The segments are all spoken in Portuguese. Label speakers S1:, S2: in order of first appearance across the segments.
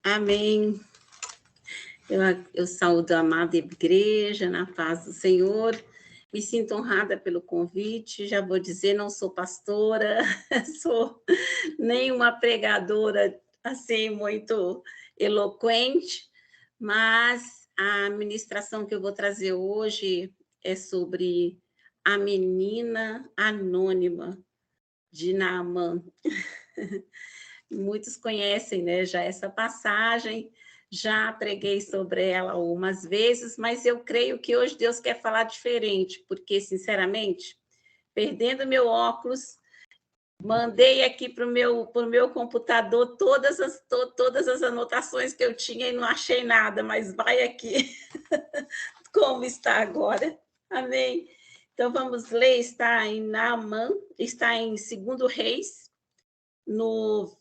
S1: Amém. Eu saúdo a amada igreja, na paz do Senhor. Me sinto honrada pelo convite. Já vou dizer, não sou pastora, sou nem uma pregadora assim muito eloquente, mas a ministração que eu vou trazer hoje é sobre a menina anônima de Naamã. Muitos conhecem, né, já essa passagem, já preguei sobre ela algumas vezes, mas eu creio que hoje Deus quer falar diferente, porque, sinceramente, perdendo meu óculos, mandei aqui para o meu computador todas as anotações que eu tinha e não achei nada, mas vai aqui como está agora. Amém? Então vamos ler, está em Naamã, está em 2 Reis, no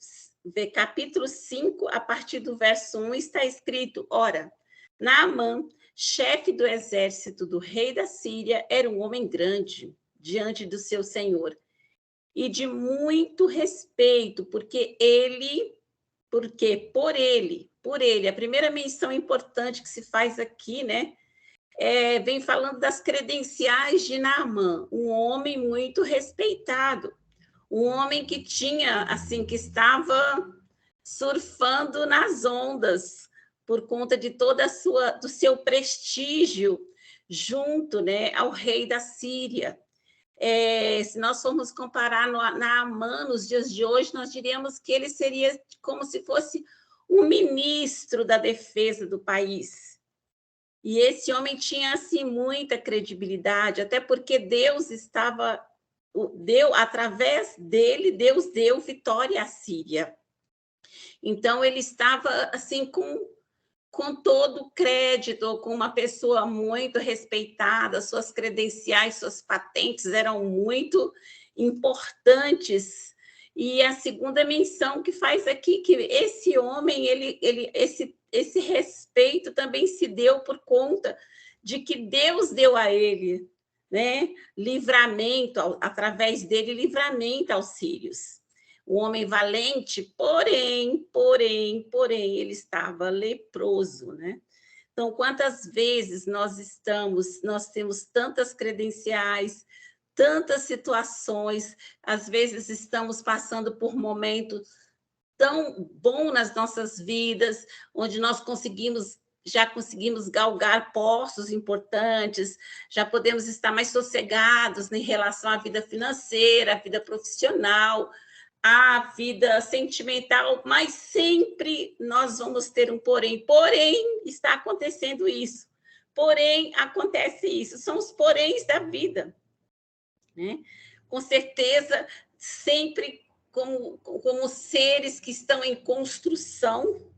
S1: capítulo 5, a partir do verso 1, está escrito: Ora, Naamã, chefe do exército do rei da Síria, era um homem grande diante do seu senhor e de muito respeito, por ele, a primeira menção importante que se faz aqui, né, vem falando das credenciais de Naamã, um homem muito respeitado, um homem que tinha, assim, que estava surfando nas ondas por conta de do seu prestígio junto, né, ao rei da Síria. Se nós formos comparar Naamã nos dias de hoje, nós diríamos que ele seria como se fosse um ministro da defesa do país. E esse homem tinha assim muita credibilidade, até porque Deus através dele, Deus deu vitória à Síria. Então ele estava assim com todo o crédito, com uma pessoa muito respeitada, suas credenciais, suas patentes eram muito importantes. E a segunda menção que faz aqui, que esse homem, esse respeito também se deu por conta de que Deus deu a ele, né? Livramento, através dele, livramento aos sírios. Um homem valente, porém, ele estava leproso, né? Então, quantas vezes nós temos tantas credenciais, tantas situações, às vezes estamos passando por momentos tão bons nas nossas vidas, onde já conseguimos galgar postos importantes, já podemos estar mais sossegados em relação à vida financeira, à vida profissional, a vida sentimental, mas sempre nós vamos ter um porém. Porém, está acontecendo isso. Porém, acontece isso. São os poréns da vida, né? Com certeza, sempre como seres que estão em construção,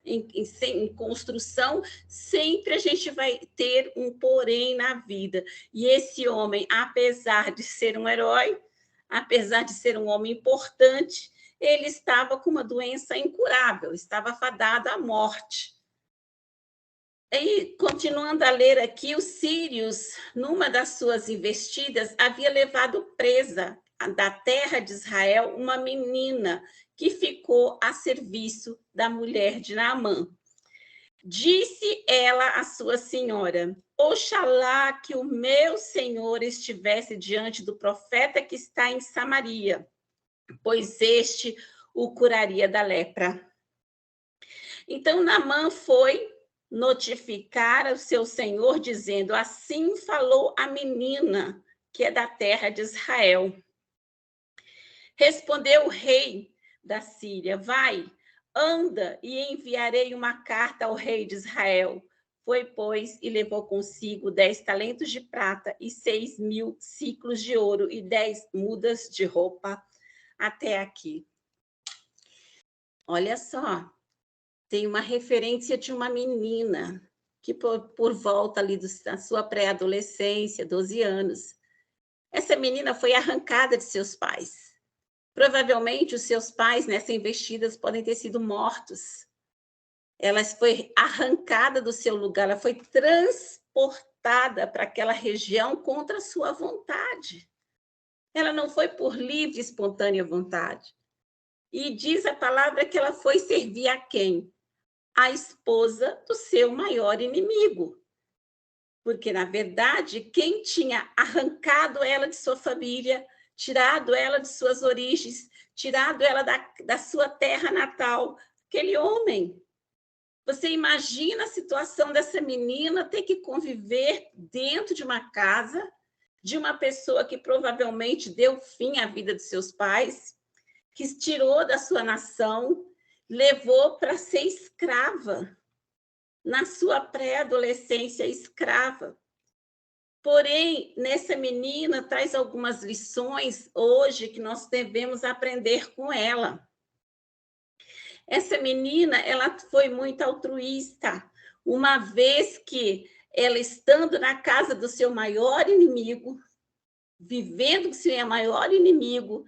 S1: em construção, sempre a gente vai ter um porém na vida. E esse homem, apesar de ser um herói, apesar de ser um homem importante, ele estava com uma doença incurável, estava fadado à morte. E, continuando a ler aqui, os sírios, numa das suas investidas, havia levado presa da terra de Israel uma menina que ficou a serviço da mulher de Naamã. Disse ela à sua senhora: Oxalá que o meu senhor estivesse diante do profeta que está em Samaria, pois este o curaria da lepra. Então Naamã foi notificar ao seu senhor, dizendo: Assim falou a menina, que é da terra de Israel. Respondeu o rei da Síria: Vai, anda, e enviarei uma carta ao rei de Israel. Foi, pois, e levou consigo 10 talentos de prata e 6.000 ciclos de ouro e 10 mudas de roupa. Até aqui. Olha só, tem uma referência de uma menina que por volta ali da sua pré-adolescência, 12 anos. Essa menina foi arrancada de seus pais. Provavelmente os seus pais nessa investida podem ter sido mortos. Ela foi arrancada do seu lugar, ela foi transportada para aquela região contra a sua vontade. Ela não foi por livre e espontânea vontade. E diz a palavra que ela foi servir a quem? a esposa do seu maior inimigo. Porque, na verdade, quem tinha arrancado ela de sua família, tirado ela de suas origens, tirado ela da sua terra natal, aquele homem. Você imagina a situação dessa menina ter que conviver dentro de uma casa de uma pessoa que provavelmente deu fim à vida de seus pais, que tirou da sua nação, levou para ser escrava, na sua pré-adolescência escrava. Porém, nessa menina traz algumas lições hoje que nós devemos aprender com ela. Essa menina, ela foi muito altruísta, uma vez que ela, estando na casa do seu maior inimigo, vivendo com seu maior inimigo,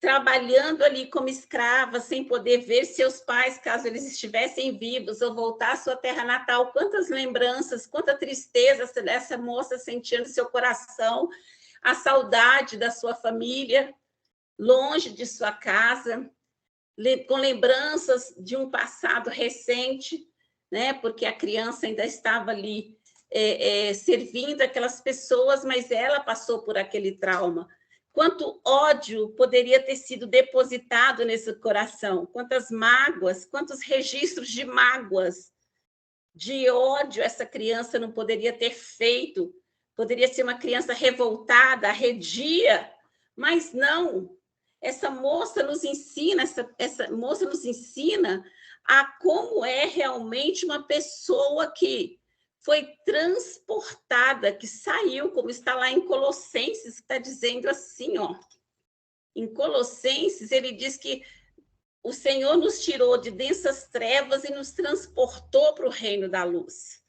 S1: trabalhando ali como escrava, sem poder ver seus pais, caso eles estivessem vivos, ou voltar à sua terra natal. Quantas lembranças, quanta tristeza essa moça sentia no seu coração, a saudade da sua família, longe de sua casa, com lembranças de um passado recente, né? Porque a criança ainda estava ali servindo aquelas pessoas, mas ela passou por aquele trauma. Quanto ódio poderia ter sido depositado nesse coração, quantas mágoas, quantos registros de mágoas, de ódio essa criança não poderia ter feito. Poderia ser uma criança revoltada, arredia, mas não. Essa moça nos ensina, essa moça nos ensina a como é realmente uma pessoa que foi transportada, que saiu, como está lá em Colossenses, que está dizendo assim, ó. Em Colossenses, ele diz que o Senhor nos tirou de densas trevas e nos transportou para o reino da luz.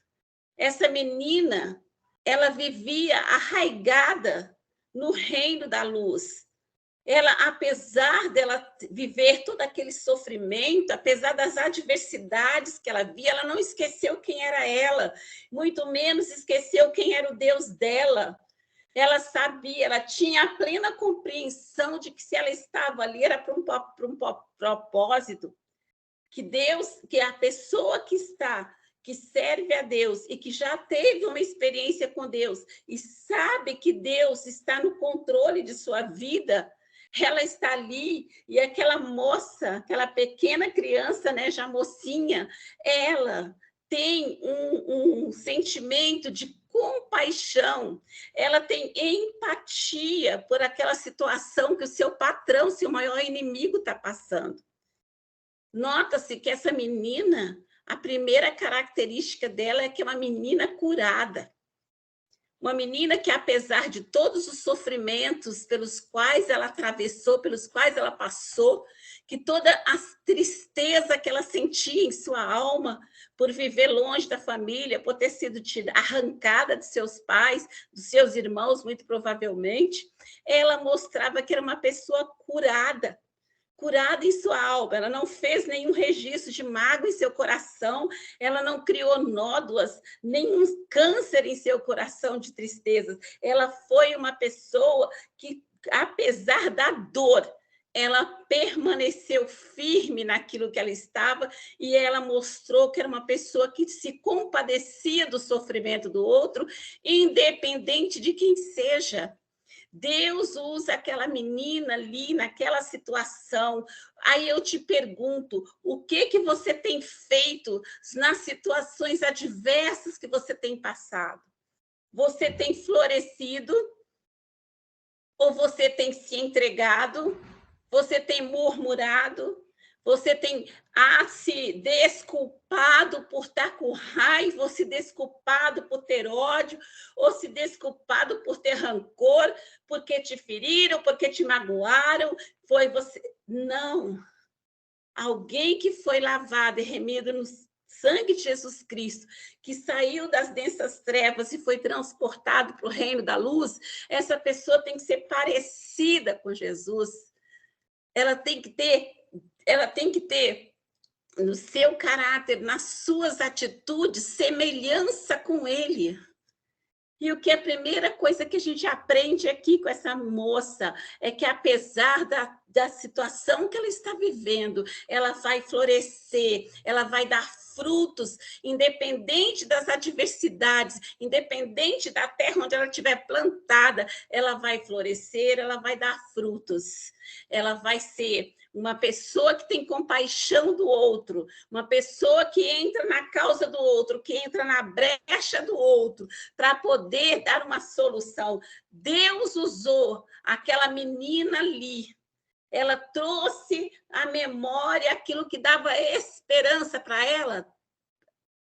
S1: Essa menina, ela vivia arraigada no reino da luz. Ela, apesar dela viver todo aquele sofrimento, apesar das adversidades que ela via, ela não esqueceu quem era ela, muito menos esqueceu quem era o Deus dela. Ela sabia, ela tinha a plena compreensão de que se ela estava ali era para um propósito, que Deus, que a pessoa que serve a Deus e que já teve uma experiência com Deus e sabe que Deus está no controle de sua vida, ela está ali, e aquela moça, aquela pequena criança, né, já mocinha, ela tem um sentimento de compaixão, ela tem empatia por aquela situação que o seu patrão, seu maior inimigo, está passando. Nota-se que essa menina, a primeira característica dela é que é uma menina curada. Uma menina que, apesar de todos os sofrimentos pelos quais ela atravessou, pelos quais ela passou, que toda a tristeza que ela sentia em sua alma por viver longe da família, por ter sido arrancada de seus pais, dos seus irmãos, muito provavelmente, ela mostrava que era uma pessoa curada em sua alma, ela não fez nenhum registro de mágoa em seu coração, ela não criou nódoas, nenhum câncer em seu coração de tristezas. Ela foi uma pessoa que, apesar da dor, ela permaneceu firme naquilo que ela estava e ela mostrou que era uma pessoa que se compadecia do sofrimento do outro, independente de quem seja. Deus usa aquela menina ali naquela situação. Aí eu te pergunto, o que você tem feito nas situações adversas que você tem passado? Você tem florescido? Ou você tem se entregado? Você tem murmurado? Você tem se desculpado por estar com raiva, ou se desculpado por ter ódio, ou se desculpado por ter rancor, porque te feriram, porque te magoaram, foi você. Não. Alguém que foi lavado e remido no sangue de Jesus Cristo, que saiu das densas trevas e foi transportado para o reino da luz, essa pessoa tem que ser parecida com Jesus. Ela tem que ter no seu caráter, nas suas atitudes, semelhança com ele. E o que é a primeira coisa que a gente aprende aqui com essa moça é que, apesar da situação que ela está vivendo, ela vai florescer, ela vai dar frutos, independente das adversidades, independente da terra onde ela estiver plantada, ela vai florescer, ela vai dar frutos. Ela vai ser uma pessoa que tem compaixão do outro, uma pessoa que entra na causa do outro, que entra na brecha do outro, para poder dar uma solução. Deus usou aquela menina ali, ela trouxe à memória aquilo que dava esperança para ela,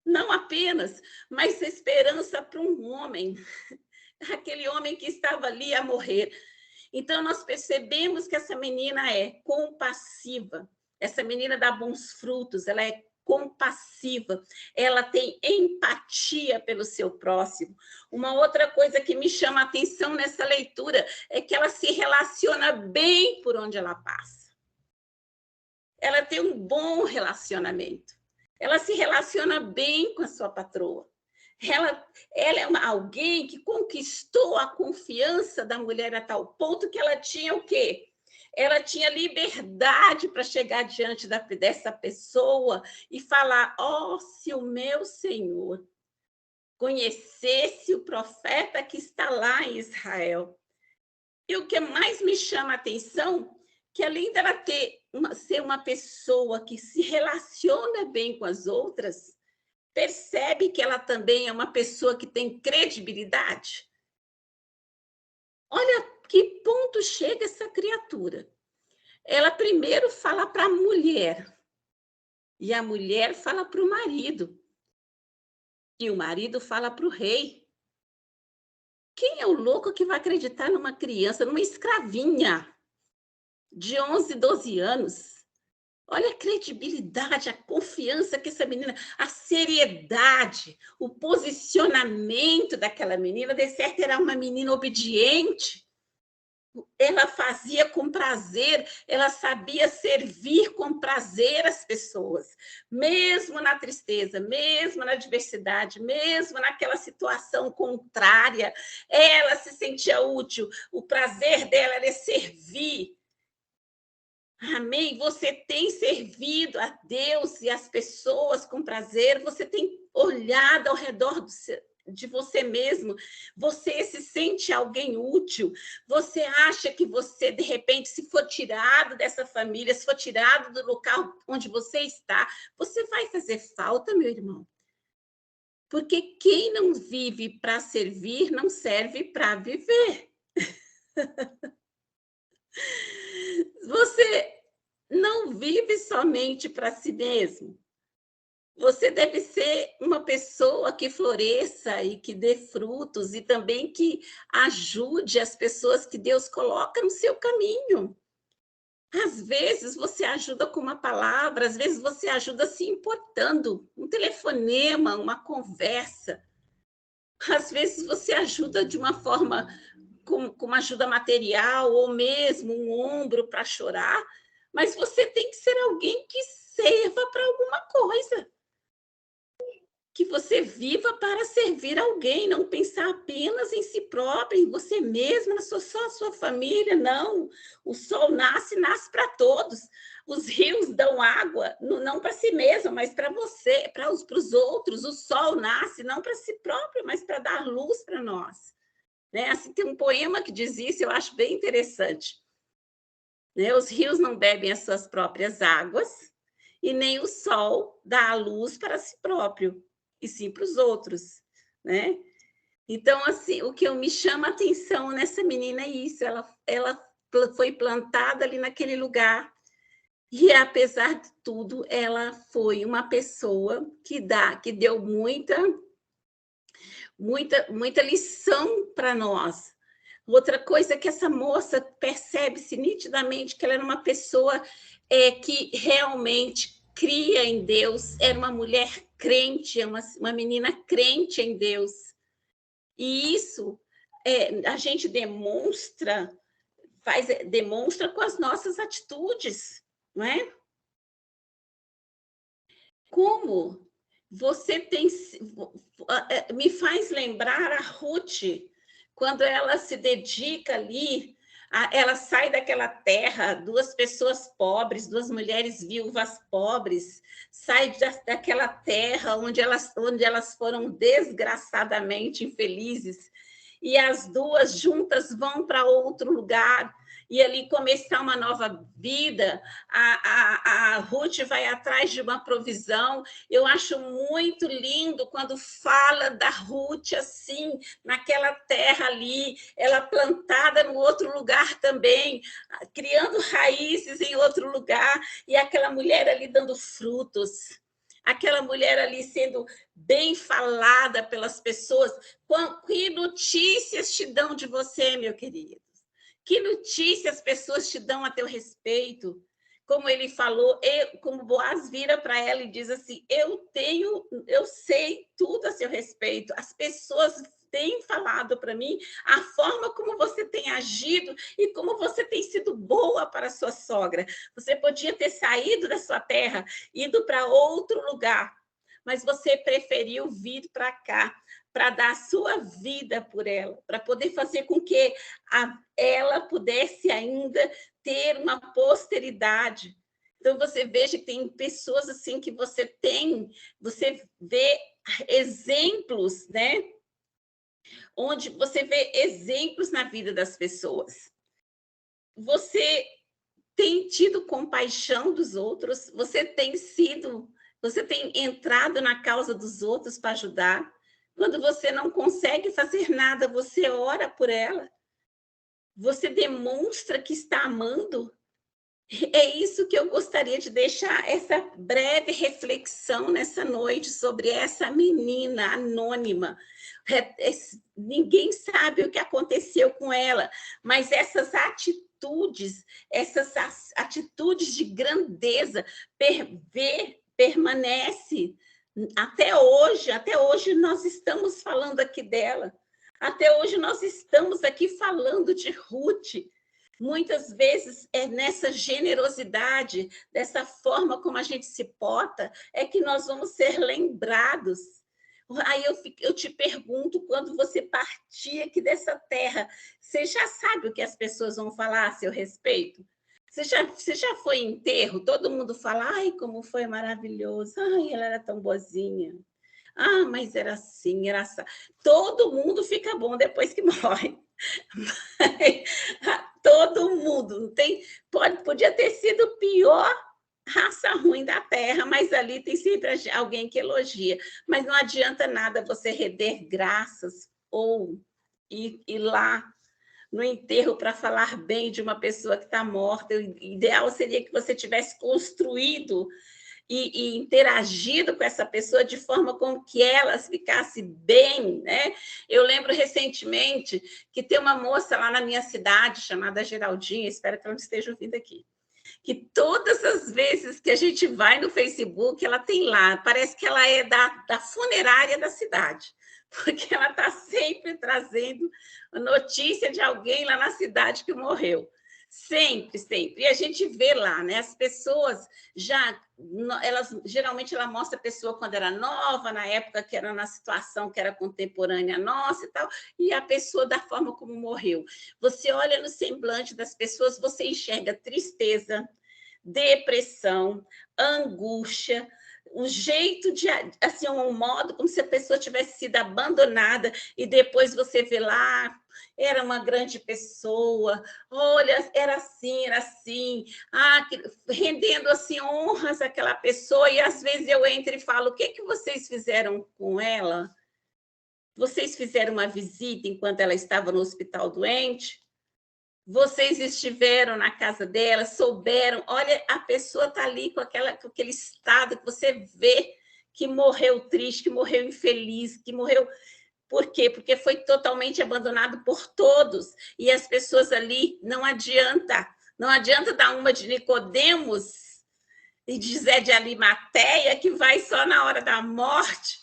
S1: não apenas, mas esperança para um homem, aquele homem que estava ali a morrer. Então, nós percebemos que essa menina é compassiva, essa menina dá bons frutos, ela é compassiva, ela tem empatia pelo seu próximo. Uma outra coisa que me chama a atenção nessa leitura é que ela se relaciona bem por onde ela passa. Ela tem um bom relacionamento. Ela se relaciona bem com a sua patroa. Ela é alguém que conquistou a confiança da mulher a tal ponto que ela tinha o quê? Ela tinha liberdade para chegar diante dessa pessoa e falar: ó, se o meu Senhor conhecesse o profeta que está lá em Israel. E o que mais me chama a atenção, que além dela ser uma pessoa que se relaciona bem com as outras, percebe que ela também é uma pessoa que tem credibilidade? Olha que ponto chega essa criatura. Ela primeiro fala para a mulher, e a mulher fala para o marido, e o marido fala para o rei. Quem é o louco que vai acreditar numa criança, numa escravinha de 11, 12 anos? Olha a credibilidade, a confiança que essa menina, a seriedade, o posicionamento daquela menina. De certo, era uma menina obediente. Ela fazia com prazer, ela sabia servir com prazer as pessoas, mesmo na tristeza, mesmo na adversidade, mesmo naquela situação contrária, ela se sentia útil. O prazer dela era servir. Amém? Você tem servido a Deus e as pessoas com prazer, você tem olhado ao redor de você mesmo, você se sente alguém útil, você acha que você, de repente, se for tirado dessa família, se for tirado do local onde você está, você vai fazer falta, meu irmão? Porque quem não vive para servir, não serve para viver. Você não vive somente para si mesmo. Você deve ser uma pessoa que floresça e que dê frutos e também que ajude as pessoas que Deus coloca no seu caminho. Às vezes você ajuda com uma palavra, às vezes você ajuda se importando, um telefonema, uma conversa. Às vezes você ajuda de uma forma com uma ajuda material ou mesmo um ombro para chorar, mas você tem que ser alguém que serva para alguma coisa. Que você viva para servir alguém, não pensar apenas em si próprio, em você mesma, só a sua família, não. O sol nasce para todos. Os rios dão água, não para si mesmo, mas para você, para os outros. O sol nasce não para si próprio, mas para dar luz para nós. Né? Assim, tem um poema que diz isso, eu acho bem interessante. Né? Os rios não bebem as suas próprias águas, e nem o sol dá a luz para si próprio, e sim para os outros, né? Então, assim, o que me chama a atenção nessa menina é isso, ela foi plantada ali naquele lugar, e apesar de tudo, ela foi uma pessoa que deu muita lição para nós. Outra coisa é que essa moça percebe-se nitidamente que ela era uma pessoa que realmente cria em Deus, era uma mulher crente, uma menina crente em Deus. E isso a gente demonstra com as nossas atitudes, não é? Como você tem... Me faz lembrar a Ruth, quando ela se dedica ali Ela sai daquela terra, duas pessoas pobres, duas mulheres viúvas pobres, sai daquela terra onde elas foram desgraçadamente infelizes, e as duas juntas vão para outro lugar, e ali começar uma nova vida. A Ruth vai atrás de uma provisão. Eu acho muito lindo quando fala da Ruth assim, naquela terra ali, ela plantada no outro lugar também, criando raízes em outro lugar, e aquela mulher ali dando frutos, aquela mulher ali sendo bem falada pelas pessoas. Que notícias te dão de você, meu querido? Que notícias as pessoas te dão a teu respeito? Como ele falou, como Boaz vira para ela e diz assim: eu sei tudo a seu respeito. As pessoas têm falado para mim a forma como você tem agido e como você tem sido boa para a sua sogra. Você podia ter saído da sua terra, ido para outro lugar, mas você preferiu vir para cá, para dar a sua vida por ela, para poder fazer com que ela pudesse ainda ter uma posteridade. Então, você veja que tem pessoas assim que você vê exemplos, né? Onde você vê exemplos na vida das pessoas. Você tem tido compaixão dos outros, você tem entrado na causa dos outros para ajudar. Quando você não consegue fazer nada, você ora por ela. Você demonstra que está amando. É isso que eu gostaria de deixar, essa breve reflexão nessa noite sobre essa menina anônima. Ninguém sabe o que aconteceu com ela, mas essas atitudes de grandeza permanece até hoje nós estamos falando aqui dela. Até hoje nós estamos aqui falando de Ruth. Muitas vezes é nessa generosidade, dessa forma como a gente se porta, é que nós vamos ser lembrados. Aí eu te pergunto, quando você partir aqui dessa terra, você já sabe o que as pessoas vão falar a seu respeito? Você já foi em enterro? Todo mundo fala: ai, como foi maravilhoso, ai, ela era tão boazinha. Ah, mas era assim, era assim. Todo mundo fica bom depois que morre. Todo mundo. Não tem, podia ter sido o pior raça ruim da Terra, mas ali tem sempre alguém que elogia. Mas não adianta nada você render graças ou ir lá no enterro para falar bem de uma pessoa que está morta. O ideal seria que você tivesse construído e interagido com essa pessoa de forma com que ela ficasse bem, né? Eu lembro recentemente que tem uma moça lá na minha cidade chamada Geraldinha, espero que ela não esteja ouvindo aqui, que todas as vezes que a gente vai no Facebook, ela tem lá, parece que ela é da funerária da cidade, porque ela está sempre trazendo notícia de alguém lá na cidade que morreu. Sempre, sempre. E a gente vê lá, né? As pessoas geralmente ela mostra a pessoa quando era nova, na época que era na situação que era contemporânea nossa e tal, e a pessoa da forma como morreu. Você olha no semblante das pessoas, você enxerga tristeza, depressão, angústia, o jeito de, assim, um modo como se a pessoa tivesse sido abandonada e depois você vê lá, era uma grande pessoa, olha, era assim, rendendo assim honras àquela pessoa, e às vezes eu entro e falo: o que vocês fizeram com ela? Vocês fizeram uma visita enquanto ela estava no hospital doente? Vocês estiveram na casa dela, souberam, olha, a pessoa está ali com aquele estado que você vê que morreu triste, que morreu infeliz, que morreu... Por quê? Porque foi totalmente abandonado por todos, e as pessoas ali, não adianta dar uma de Nicodemos e de Zé de Arimateia, que vai só na hora da morte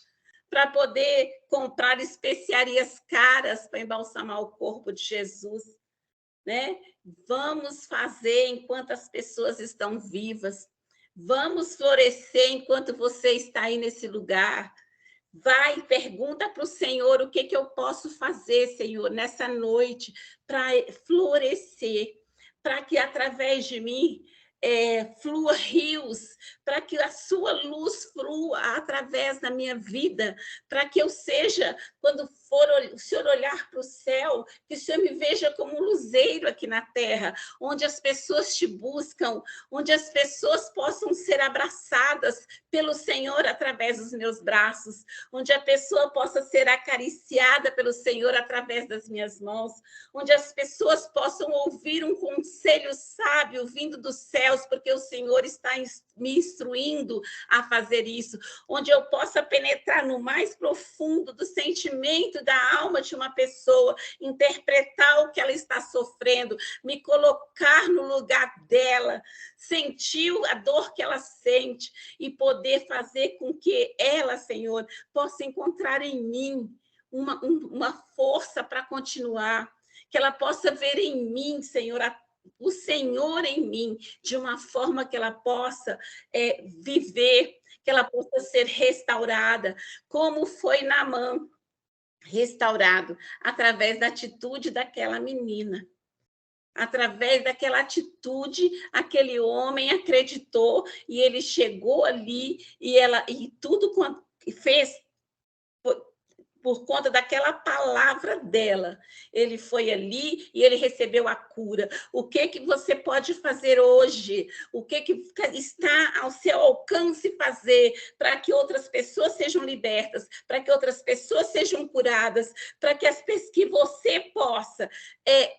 S1: para poder comprar especiarias caras para embalsamar o corpo de Jesus. Né? Vamos fazer enquanto as pessoas estão vivas. Vamos florescer enquanto você está aí nesse lugar. Vai, pergunta para o Senhor o que eu posso fazer, Senhor, nessa noite, para florescer, para que através de mim flua rios, para que a sua luz flua através da minha vida, para que eu seja, quando for o Senhor olhar para o céu, que o Senhor me veja como um luzeiro aqui na terra, onde as pessoas te buscam, onde as pessoas possam ser abraçadas pelo Senhor através dos meus braços, onde a pessoa possa ser acariciada pelo Senhor através das minhas mãos, onde as pessoas possam ouvir um conselho sábio vindo dos céus, porque o Senhor está me instruindo a fazer isso, onde eu possa penetrar no mais profundo do sentimento da alma de uma pessoa, interpretar o que ela está sofrendo, me colocar no lugar dela, sentir a dor que ela sente e poder fazer com que ela, Senhor, possa encontrar em mim uma força para continuar, que ela possa ver em mim, Senhor, o Senhor em mim, de uma forma que ela possa viver, que ela possa ser restaurada, como foi Naamã restaurado, através da atitude daquela menina. Através daquela atitude, aquele homem acreditou e ele chegou ali e tudo quanto fez por conta daquela palavra dela. Ele foi ali e ele recebeu a cura. O que você pode fazer hoje? O que está ao seu alcance fazer para que outras pessoas sejam libertas, para que outras pessoas sejam curadas, para que você possa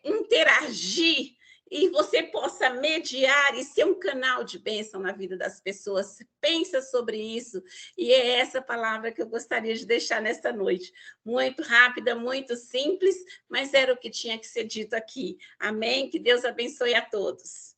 S1: interagir e você possa mediar e ser um canal de bênção na vida das pessoas. Pensa sobre isso, e é essa palavra que eu gostaria de deixar nesta noite. Muito rápida, muito simples, mas era o que tinha que ser dito aqui. Amém? Que Deus abençoe a todos.